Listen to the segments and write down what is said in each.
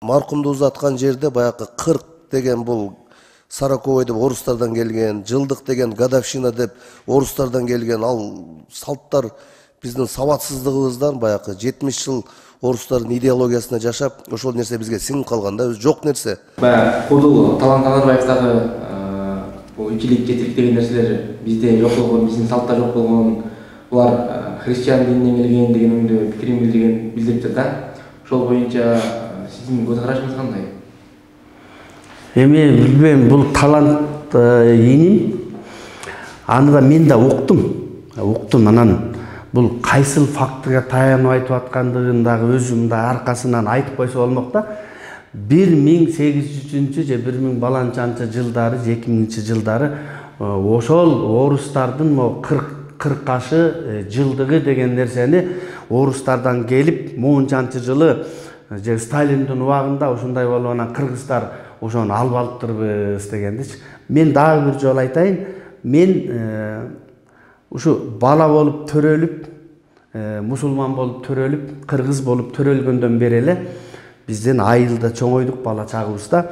Маркумду узаткан жерде баягы 40 деген бул Сороковой деп орустардан келген, жылдык деген гадовщина деп орустардан келген, ал салттар биздин сабатсыздыгыбыздан баягы 70 жыл орустардын идеологиясына жашап, ошол нерсе бизге сиңип калган да, жок нерсе. Баягы Кудул Талант Анарбаевдагы бул үчүлүк жетилик деген нерселер бизде жок болгон, биздин салтта жок болгон, булар христиан дининен келген деген өңдө пикирин билдириптир да. Ошол боюнча сиздин көз карашыңыз кандай? Эми билбейм, бул талант иним. Аны да мен да уктум, анан бул кайсыл фактыга таянып айтып аткандыгын дагы өзүм да аркасынан айтып койсо болмок да. 1800 же 1000 баланчанчы жылдары, 2000 жылдары ошол орустардын 40 жылдыгы деген нерсени орустардан келип муунчанчы жылы же Сталиндин убагында ушундай болуп анан кыргыздар ошону алып алыптырбыз дегендичи. Мен дагы бир жолу айтайын, мен ушу бала болуп төрөлүп, мусулман болуп төрөлүп, кыргыз болуп төрөлгөндөн бери эле бизден айылда чоңойдук бала чагыбызда.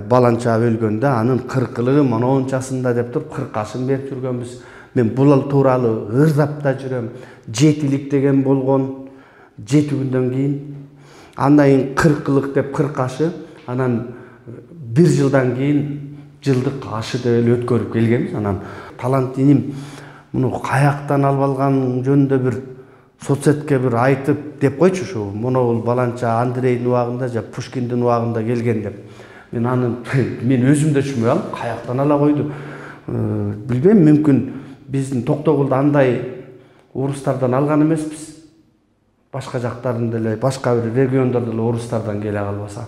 Баланча өлгөндө анын 40-ылыгы монончасында деп туруп 40 ашын берип жүргөнбүз. Мен бул тууралуу ырдап да жүрөм. Жетилик деген болгон 7 күндөн кийин, андан кийин 40-ылык деп 40 ашы, анан 1 жылдан кийин жылдык ашы деп эле өткөрүп келгенбиз. Анан талант иним муну каяктан алып алган жөнүндө бир соцсетке бир айтып деп койчу, ушу муну бул баланча Андрейдин убагында же Пушкиндин убагында келген деп. Мен өзүм да түшүнбөй калдым, каяктан ала койду. Билбейм, мүмкүн биздин Токтогулда андай орустардан алган эмеспиз. Башка жактарында эле, башка бир региондордо эле орустардан келе калбаса.